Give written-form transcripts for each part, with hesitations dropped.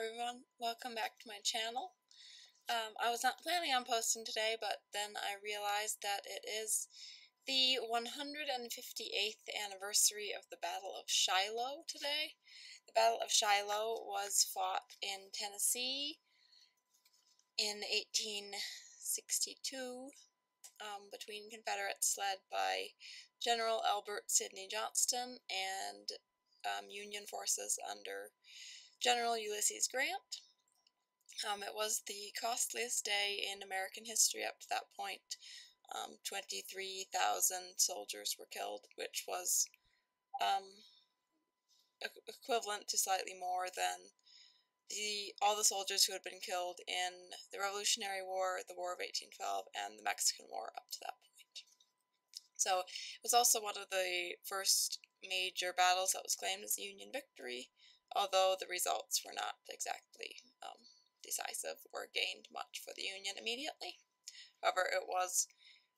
everyone, welcome back to my channel. I was not planning on posting today, but then I realized that it is the 158th anniversary of the Battle of Shiloh today. The Battle of Shiloh was fought in Tennessee in 1862 between Confederates led by General Albert Sidney Johnston and Union forces under General Ulysses Grant. It was the costliest day in American history up to that point. 23,000 soldiers were killed, which was equivalent to slightly more than all the soldiers who had been killed in the Revolutionary War, the War of 1812, and the Mexican War up to that point. So it was also one of the first major battles that was claimed as a Union victory, although the results were not exactly decisive or gained much for the Union immediately. However, it was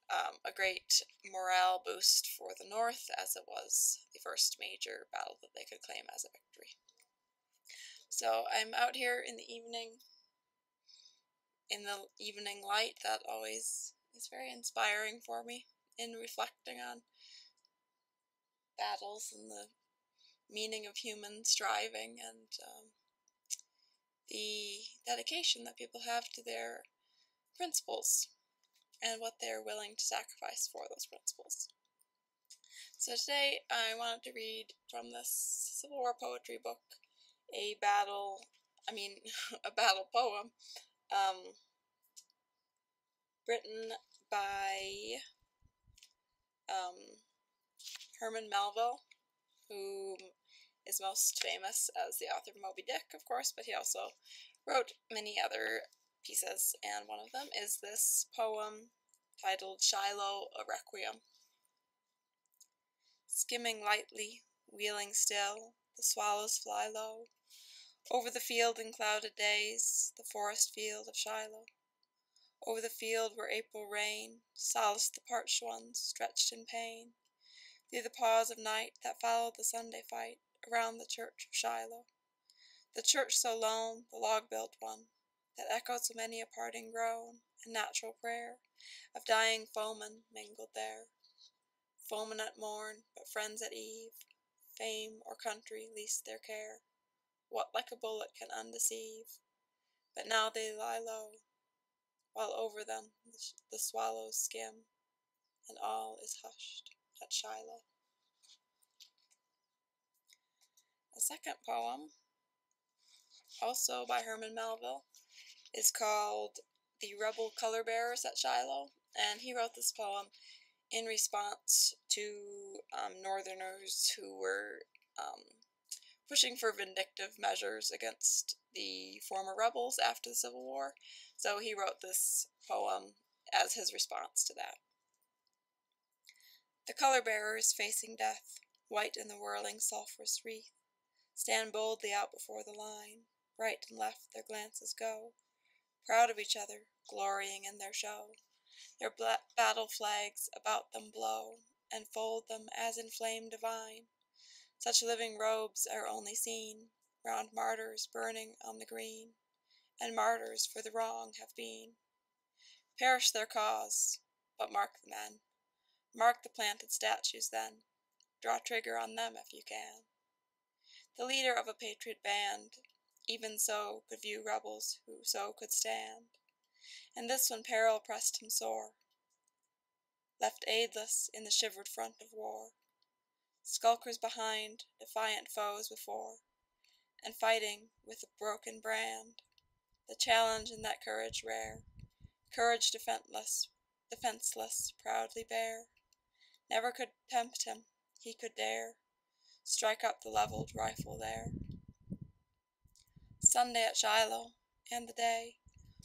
a great morale boost for the North, as it was the first major battle that they could claim as a victory. So I'm out here in the evening light. That always is very inspiring for me in reflecting on battles and the meaning of human striving and the dedication that people have to their principles and what they're willing to sacrifice for those principles. So today I wanted to read from this Civil War poetry book a battle poem written by Herman Melville, who is most famous as the author of Moby Dick, of course, but he also wrote many other pieces, and one of them is this poem titled Shiloh, a Requiem. Skimming lightly, wheeling still, the swallows fly low, over the field in clouded days, the forest field of Shiloh. Over the field where April rain solaced the parched ones stretched in pain, through the pause of night that followed the Sunday fight, around the church of Shiloh. The church so lone, the log-built one, that echoed so many a parting groan and natural prayer of dying foemen mingled there. Foemen at morn, but friends at eve, fame or country least their care. What like a bullet can undeceive? But now they lie low, while over them the swallows skim, and all is hushed at Shiloh. The second poem, also by Herman Melville, is called The Rebel Color Bearers at Shiloh, and he wrote this poem in response to Northerners who were pushing for vindictive measures against the former rebels after the Civil War. So he wrote this poem as his response to that. The color bearers facing death, white in the whirling sulphurous wreath, stand boldly out before the line, right and left their glances go, proud of each other, glorying in their show. Their battle flags about them blow, and fold them as in flame divine. Such living robes are only seen round martyrs burning on the green, and martyrs for the wrong have been. Perish their cause, but mark the men. Mark the planted statues then. Draw trigger on them if you can. The leader of a patriot band, even so could view rebels who so could stand. And this when peril pressed him sore, left aidless in the shivered front of war. Skulkers behind, defiant foes before, and fighting with a broken brand. The challenge in that courage rare, courage defenseless, proudly bear. Never could tempt him, he could dare strike up the leveled rifle there. Sunday at Shiloh, and the day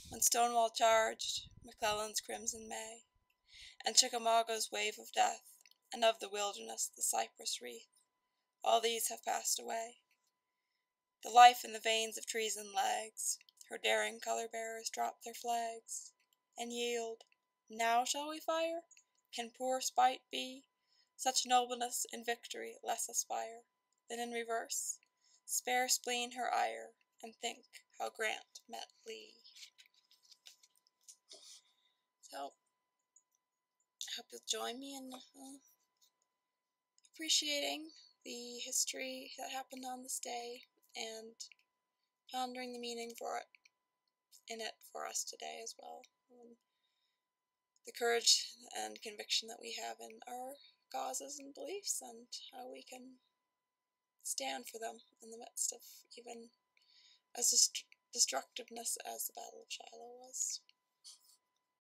when Stonewall charged McClellan's crimson May, and Chickamauga's wave of death, and of the wilderness the cypress wreath, all these have passed away. The life in the veins of treason lags, her daring color-bearers drop their flags, and yield. Now shall we fire? Can poor spite be? Such nobleness in victory less aspire, than in reverse, spare spleen her ire, and think how Grant met Lee. So, I hope you'll join me in appreciating the history that happened on this day and pondering the meaning in it for us today as well. The courage and conviction that we have in our causes and beliefs, and how we can stand for them in the midst of even as destructiveness as the Battle of Shiloh was.